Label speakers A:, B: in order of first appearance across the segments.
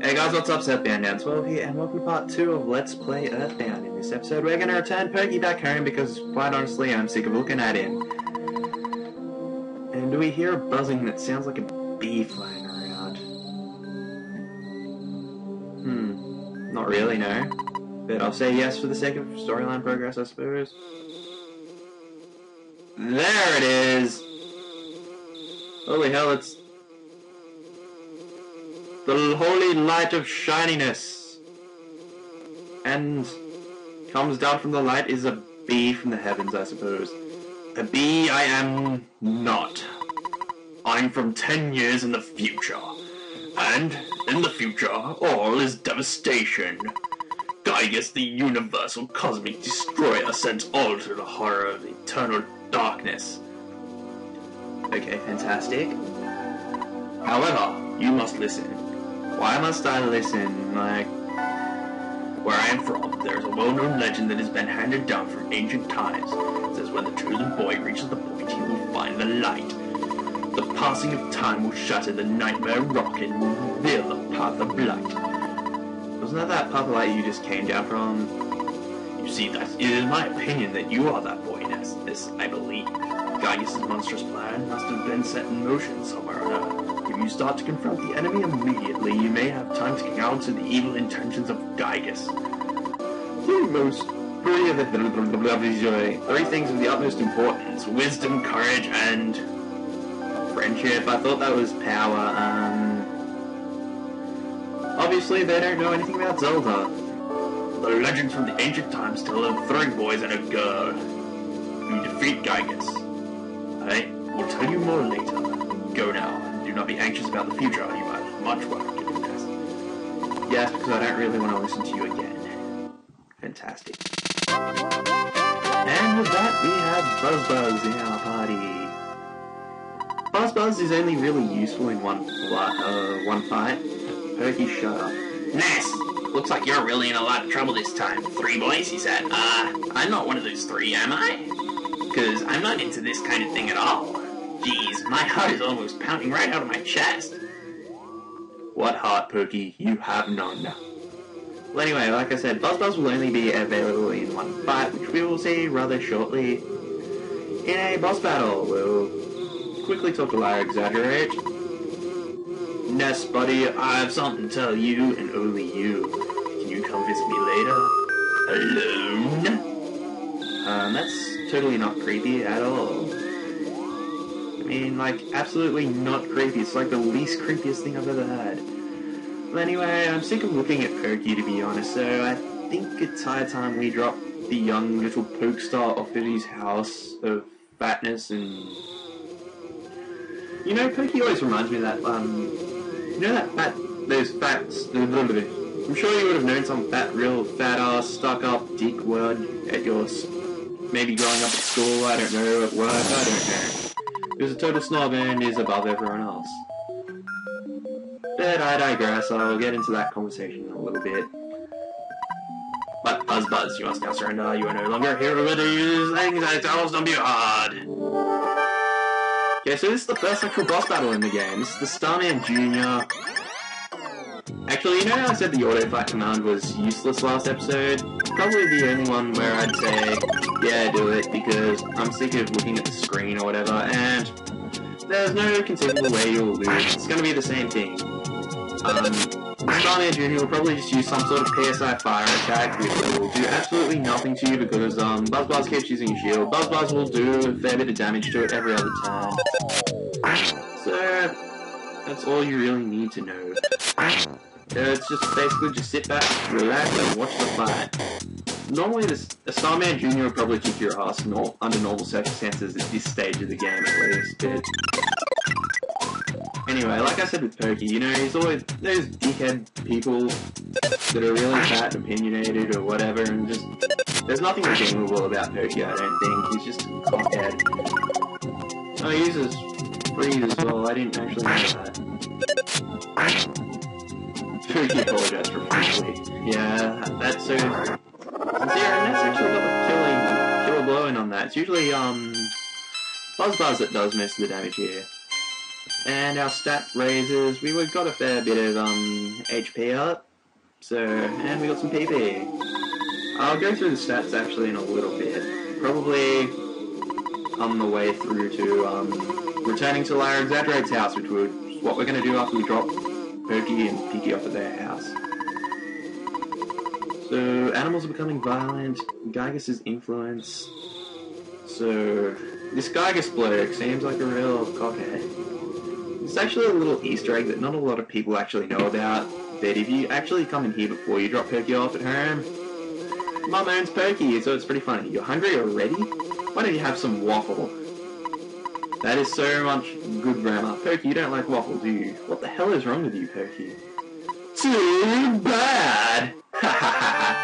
A: Hey guys, what's up, EarthBound down 12 here, and welcome to part 2 of Let's Play EarthBound. In this episode, we're going to return Pokey back home because, quite honestly, I'm sick of looking at him. And do we hear a buzzing that sounds like a bee flying around? Not really, no. But I'll say yes for the sake of storyline progress, I suppose. There it is! Holy hell, it's the holy light of shininess. And comes down from the light is a bee from the heavens, I suppose. A bee I am not. I'm from 10 years in the future. And in the future, all is devastation. Gygus, the universal cosmic destroyer, sent all to the horror of eternal darkness. Okay, fantastic. However, you must listen. Why must I listen? Like, where I am from, there is a well-known legend that has been handed down from ancient times. It says when the chosen boy reaches the point, he will find the light. The passing of time will shatter the nightmare rock and reveal the path of light. Wasn't that path of light you just came down from? You see, that it is my opinion that you are that boy, Ness. This, I believe. Gygus' monstrous plan must have been set in motion somewhere on Earth. If you start to confront the enemy immediately, you may have time to counter the evil intentions of Gygus. Three things of the utmost importance: wisdom, courage, and friendship. I thought that was power. Obviously, they don't know anything about Zelda. The legends from the ancient times tell of 3 boys and a girl who defeat Gygus. I will tell you more later. Go now. Do not be anxious about the future. You have much work to do next. Yes, because I don't really want to listen to you again. Fantastic. And with that, we have Buzz in our party. Buzz is only really useful in one fight. Pokey, shut up.
B: Ness, looks like you're really in a lot of trouble this time. 3 boys, he said. I'm not one of those 3, am I? Because I'm not into this kind of thing at all. Jeez, my heart is almost pounding right out of my chest.
A: What heart, Pokey? You have none. Well, anyway, like I said, Buzz will only be available in one fight, which we will see rather shortly in a boss battle. We'll quickly talk to Lyra, exaggerate. Ness, buddy, I have something to tell you, and only you. Can you come visit me later? Alone? That's totally not creepy at all. I mean, like, absolutely not creepy. It's like the least creepiest thing I've ever had. Well, anyway, I'm sick of looking at Pokey, to be honest, so I think it's high time we drop the young little poke star off of his house of fatness and... You know, Pokey always reminds me of that, you know that those fats... I'm sure you would have known some real fat-ass, stuck-up dickwad at your... Maybe growing up at school, I don't know, at work, I don't know. Who's a total snob and is above everyone else. But I digress, I'll get into that conversation in a little bit. But Buzz, you must now surrender, you are no longer a hero, but these things I tell us don't be hard. Okay, so this is the first actual boss battle in the game. This is the Starman Jr. Actually, you know how I said the auto-fight command was useless last episode? Probably the only one where I'd say, yeah, do it, because I'm sick of looking at the screen or whatever, and there's no conceivable way you'll lose. It's gonna be the same thing. Starman Jr. will probably just use some sort of PSI fire attack, which will do absolutely nothing to you because Buzz keeps using a shield. Buzz will do a fair bit of damage to it every other turn. So, that's all you really need to know. It's just basically just sit back, relax, and watch the fight. Normally, a Starman Jr. will probably kick your ass under normal circumstances at this stage of the game, at least. But anyway, like I said with Pokey, you know, he's always those dickhead people that are really fat and opinionated or whatever, and just there's nothing redeemable about Pokey, I don't think. He's just a cockhead. Oh, he uses freeze as well. I didn't actually know that. Pokey apologized profusely. Yeah, that's so sincere, and that's actually got the killer blow in on that. It's usually, Buzz that does most of the damage here. And our stat raises, we got a fair bit of HP up, so, and we got some PP. I'll go through the stats actually in a little bit, probably on the way through to returning to Lara Exaggerate's house, which is what we're going to do after we drop Pokey and Picky off at their house. So, animals are becoming violent, Gygus' influence, so this Gygus bloke seems like a real cockhead. It's actually a little Easter egg that not a lot of people actually know about, that if you actually come in here before you drop Pokey off at home, Mum owns Pokey, so it's pretty funny. You're hungry already? Why don't you have some waffle? That is so much good grammar. Pokey, you don't like waffle, do you? What the hell is wrong with you, Pokey? Too bad! Ha ha ha!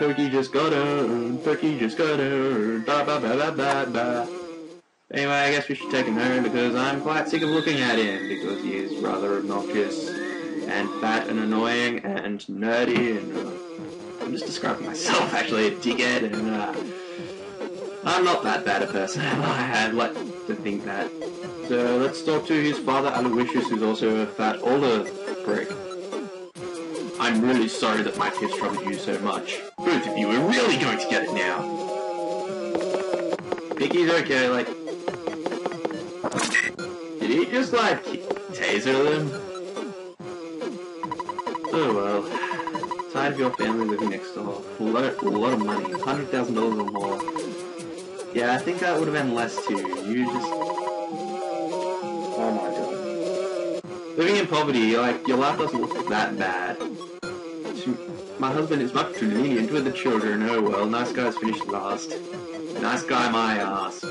A: Pokey just got owned, Pokey just got owned, ba ba ba ba ba ba. Anyway, I guess we should take him home because I'm quite sick of looking at him because he is rather obnoxious and fat and annoying and nerdy and I'm just describing myself actually, a dickhead, and I'm not that bad a person. I'd like to think that. So let's talk to his father Aloysius, who's also a fat older prick. I'm really sorry that my kids troubled you so much. Both of you are really going to get it now. Picky's okay, like... Did he just, like, taser them? Oh well. Tired of your family living next door. A lot of money. $100,000 or more. Yeah, I think that would have been less too. You just... Oh my god. Living in poverty, like, your life doesn't look that bad. My husband is much too lenient with the children. Oh well, nice guys finished last. Nice guy my ass.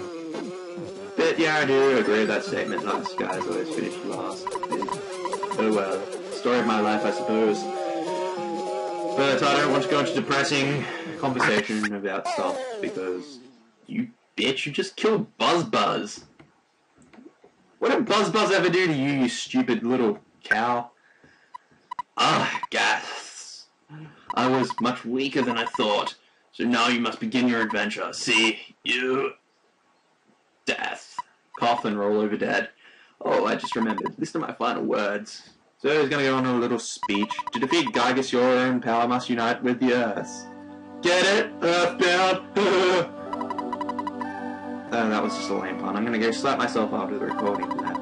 A: But yeah, I do agree with that statement. Nice guys always finish last. Oh well. Story of my life, I suppose. But I don't want to go into depressing conversation about stuff because you bitch, you just killed Buzz. What did Buzz ever do to you, you stupid little cow? Ah, gas. I was much weaker than I thought. So now you must begin your adventure. See, you... Death. Cough and roll over dead. Oh, I just remembered. Listen to my final words. So he's going to go on a little speech. To defeat Gygus, your own power must unite with the Earth. Get it? EarthBound? Oh, that was just a lame pun. I'm going to go slap myself after the recording for that.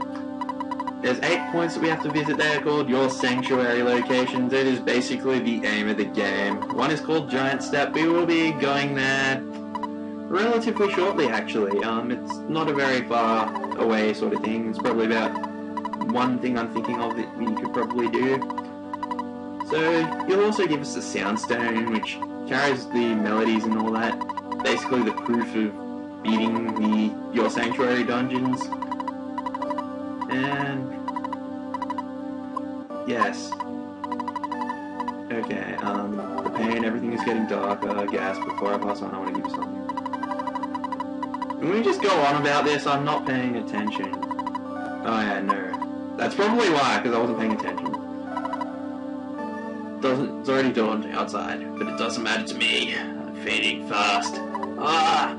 A: There's 8 points that we have to visit there called your sanctuary locations. It is basically the aim of the game. One is called Giant Step. We will be going there relatively shortly, actually. It's not a very far away sort of thing. It's probably about one thing I'm thinking of that we could probably do. So you'll also give us the Sound Stone, which carries the melodies and all that. Basically the proof of beating your sanctuary dungeons. And yes. Okay, the pain, everything is getting darker. Gas, before I pass on, I want to give you something. Can we just go on about this? I'm not paying attention. Oh yeah, no. That's probably why, because I wasn't paying attention. It's already dawned outside, but it doesn't matter to me. I'm fading fast. Ah!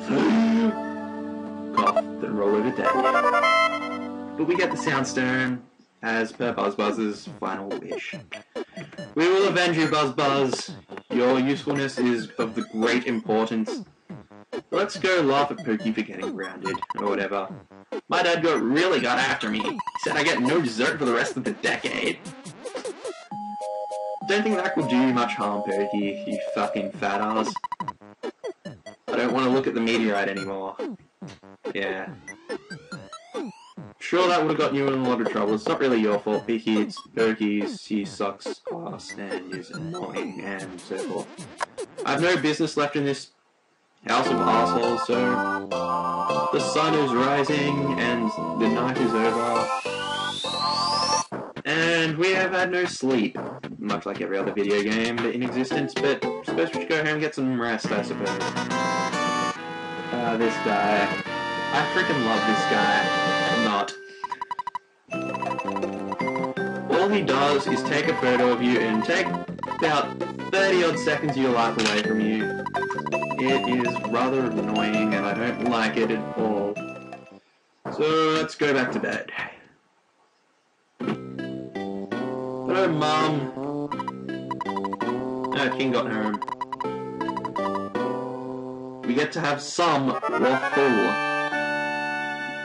A: Cough, then roll over dead. But we get the Sound Stone, as per Buzz's final wish. We will avenge you, Buzz. Your usefulness is of the great importance. Let's go laugh at Pokey for getting grounded, or whatever. My dad really got after me. He said I get no dessert for the rest of the decade. Don't think that will do you much harm, Pokey, you fucking fat ass. I don't want to look at the meteorite anymore. Yeah. Sure, that would have gotten you in a lot of trouble. It's not really your fault, Picky. It's Pokey's. He sucks ass and is annoying and so forth. I have no business left in this house of assholes, so the sun is rising and the night is over. And we have had no sleep, much like every other video game in existence, but I suppose we should go home and get some rest, I suppose. This guy. I freaking love this guy. Not. All he does is take a photo of you and take about 30 odd seconds of your life away from you. It is rather annoying and I don't like it at all. So So let's go back to bed. Hello, Mum. No, King got home. We get to have some waffle.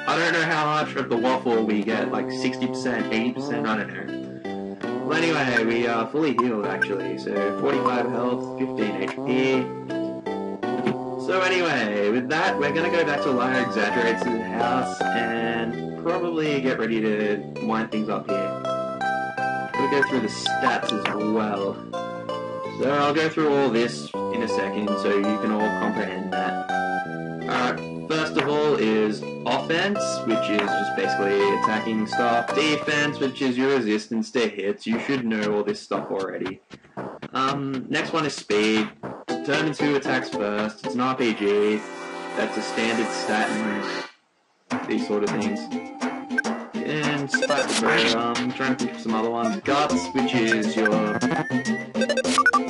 A: I don't know how much of the waffle we get, like 60%, 80%, I don't know. Well, anyway, we are fully healed actually, so 45 health, 15 HP. So anyway, with that, we're gonna go back to Liar Exaggerates' house and probably get ready to wind things up here. We'll go through the stats as well. So I'll go through all this in a second so you can all comprehend that. Alright, first of all is offense, which is just basically attacking stuff. Defense, which is your resistance to hits. You should know all this stuff already. Next one is speed. Determines who attacks first. It's an RPG. That's a standard stat and these sort of things. And I'm trying to think of some other ones. Guts, which is your...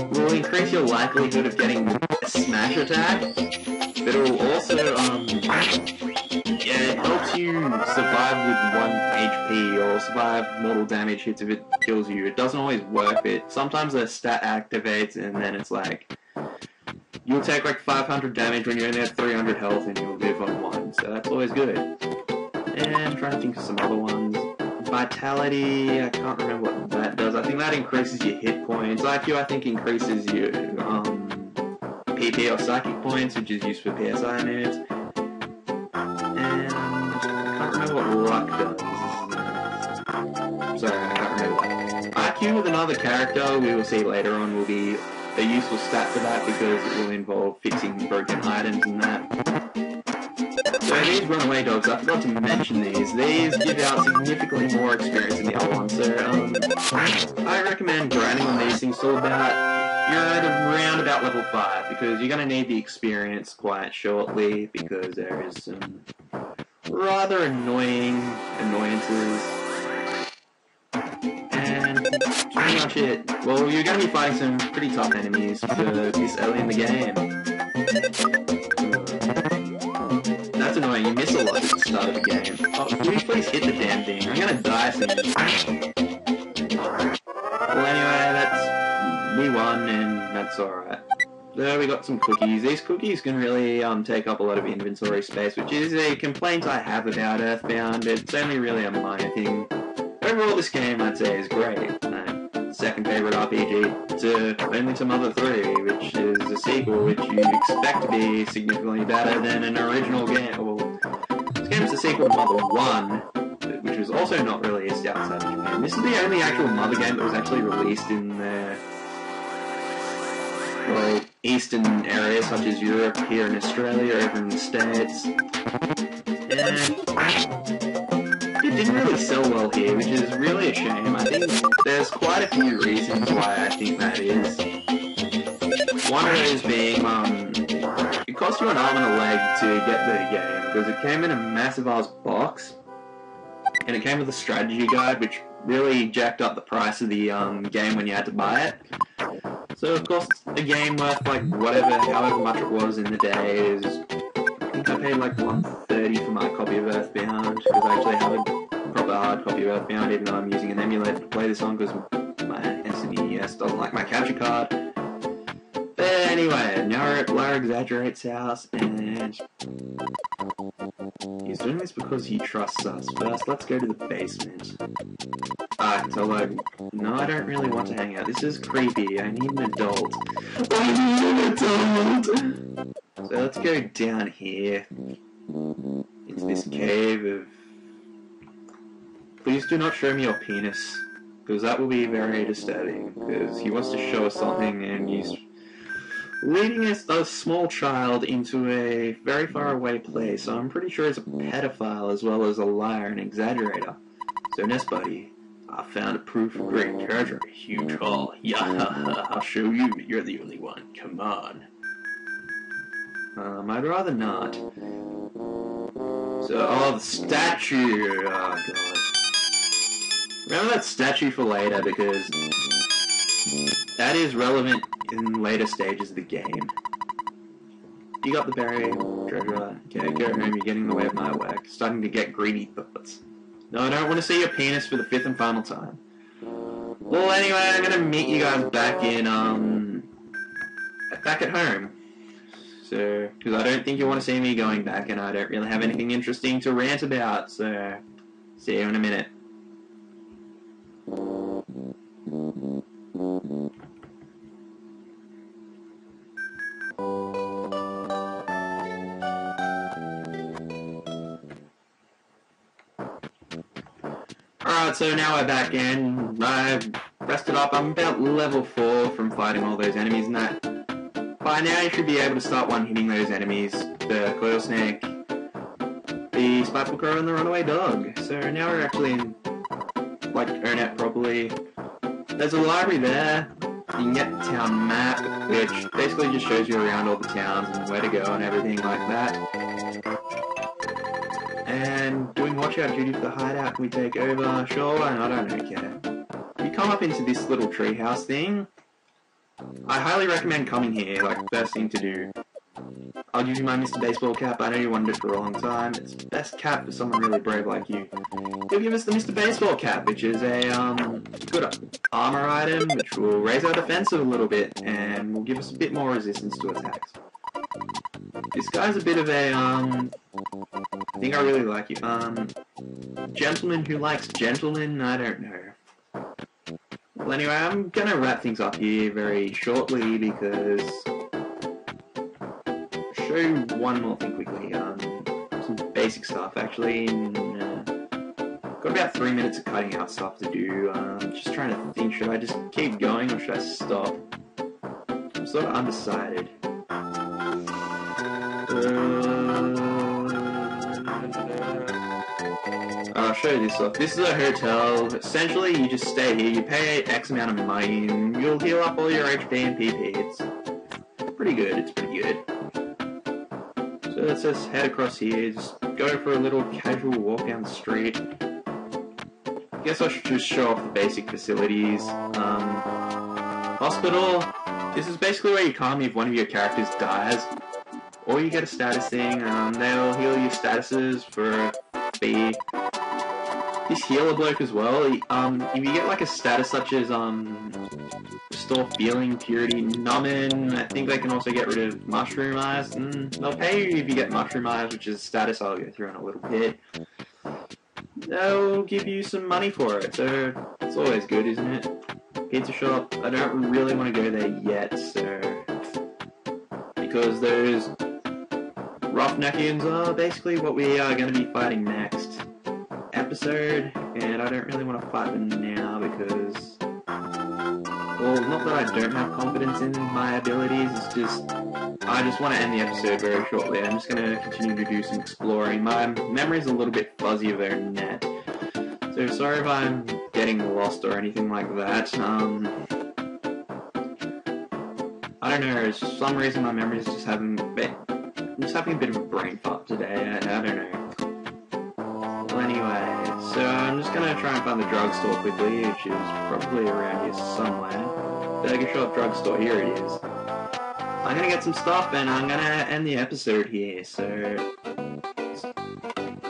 A: will increase your likelihood of getting a smash attack. But it will also, yeah, it helps you survive with 1 HP or survive mortal damage hits if it kills you. It doesn't always work, but sometimes the stat activates and then it's like, you'll take like 500 damage when you're only at 300 health and you'll live on 1, so that's always good. And I'm trying to think of some other ones. Vitality, I can't remember what that does. I think that increases your hit points. IQ, I think, increases your PP or psychic points, which is used for PSI moves. And I can't remember what luck does. Sorry, I can't remember that. IQ with another character we will see later on will be a useful stat for that because it will involve fixing broken items and that. So these runaway dogs, I forgot to mention these. These give out significantly more experience than the other ones. So I recommend grinding on these things till about, you're at around about level 5 because you're going to need the experience quite shortly because there is some rather annoying annoyances. And that's pretty much it. Well, you're going to be fighting some pretty tough enemies for this early in the game. That's annoying, you miss a lot at the start of the game. Oh, can you please hit the damn thing? I'm gonna die soon. Well anyway, we won and that's alright. So we got some cookies. These cookies can really take up a lot of inventory space, which is a complaint I have about EarthBound. It's only really a minor thing. Overall this game I'd say is great. Second favourite RPG to only to Mother 3, which is a sequel which you'd expect to be significantly better than an original game. Well, this game is a sequel to Mother 1, which was also not released outside of Japan. This is the only actual Mother game that was actually released in the, well, eastern areas such as Europe, here in Australia, over in the States. And it didn't really sell well here, which is really a shame. I think there's quite a few reasons why I think that is. One of those being, it cost you an arm and a leg to get the game, because it came in a massive ass box, and it came with a strategy guide, which really jacked up the price of the game when you had to buy it. So of course, a game worth like however much it was in the day is, I think I paid like $130 for my copy of EarthBound, because I actually have a proper hard copy of EarthBound, even though I'm using an emulator to play this on, because my SNES doesn't like my capture card. But anyway, now we're at Liar Exaggerates' house, and he's doing this because he trusts us. First, let's go to the basement. So like, no, I don't really want to hang out. This is creepy. I need an adult. I need an adult! So let's go down here into this cave of... Please do not show me your penis, because that will be very disturbing, because he wants to show us something and he's leading a small child into a very far away place, so I'm pretty sure he's a pedophile as well as a liar and exaggerator. So Nest Buddy, I found a proof of great treasure, a huge haul. Yeah, I'll show you, but you're the only one. Come on. I'd rather not. So, oh, the statue! Oh, God. Remember that statue for later, because that is relevant in later stages of the game. you got the berry treasure. Okay, go home, you're getting in the way of my work. Starting to get greedy thoughts. No, I don't want to see your penis for the 5th and final time. Well, anyway, I'm gonna meet you guys back in, back at home. So, because I don't think you want to see me going back, and I don't really have anything interesting to rant about, so, see you in a minute. Alright, so now we're back in. I've rested up. I'm about level 4 from fighting all those enemies and that. By now you should be able to start one-hitting those enemies. The coil snake, the spiteful crow, and the runaway dog. So now we're actually in, like, EarthBound properly. There's a library there. You can get the town map, which basically just shows you around all the towns and where to go and everything like that. And doing watchout duty for the hideout, can we take over? Sure, and I don't care. You come up into this little treehouse thing. I highly recommend coming here, like, first thing to do. I'll give you my Mr. Baseball cap. I know you wanted it for a long time. It's the best cap for someone really brave like you. He'll give us the Mr. Baseball cap, which is a, good armor item, which will raise our defense a little bit, and will give us a bit more resistance to attacks. This guy's a bit of a, I think I really like you. Gentleman who likes gentlemen? I don't know. Well, anyway, I'm gonna wrap things up here very shortly because... show you one more thing quickly. Some basic stuff, actually. Got about 3 minutes of cutting out stuff to do. Just trying to think, should I just keep going or should I stop? I'm sort of undecided. I'll show you this off. This is a hotel. Essentially, you just stay here, you pay X amount of money, and you'll heal up all your HP and PP. It's pretty good, it's pretty good. So let's just head across here, just go for a little casual walk down the street. I guess I should just show off the basic facilities. Hospital. This is basically where you come if one of your characters dies. Or you get a status thing, they'll heal your statuses for a fee. This healer bloke as well, if you get like a status such as, restore feeling, purity, numbing, I think they can also get rid of mushroom eyes, they'll pay you if you get mushroom eyes, which is a status I'll go through in a little bit. They'll give you some money for it, so it's always good, isn't it? Pizza shop, I don't really want to go there yet, so... because those Roughneckians are basically what we are going to be fighting next episode, and I don't really want to fight them now because, well, not that I don't have confidence in my abilities, it's just, I just want to end the episode very shortly. I'm just going to continue to do some exploring. My memory's a little bit fuzzy over net, so sorry if I'm getting lost or anything like that. I don't know, for some reason my memory's just having a bit of a brain fart today, I don't know. Well, anyway, so I'm just gonna try and find the drugstore quickly, which is probably around here somewhere. Burger shop, drugstore, here it is. I'm gonna get some stuff and I'm gonna end the episode here, so...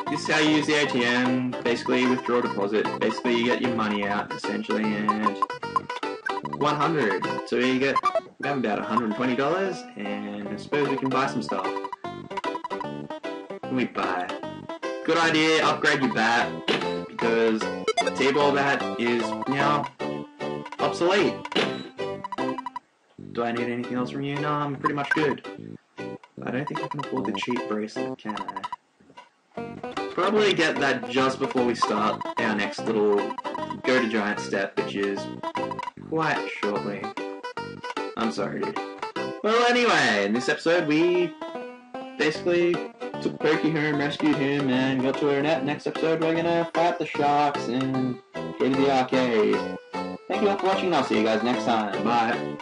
A: this is how you use the ATM, basically withdraw deposit, basically you get your money out, essentially, and... 100, so you get... we have about $120, and I suppose we can buy some stuff. What can we buy? Good idea, upgrade your bat, because the T-ball bat is now obsolete. Do I need anything else from you? No, I'm pretty much good. I don't think I can afford the cheap bracelet, can I? Probably get that just before we start our next little go to giant step, which is quite shortly. I'm sorry, dude. Well, anyway, in this episode, we basically took Pokey home, rescued him, and got to EarthBound. Next episode, we're gonna fight the sharks and go to the arcade. Thank you all for watching, and I'll see you guys next time. Bye.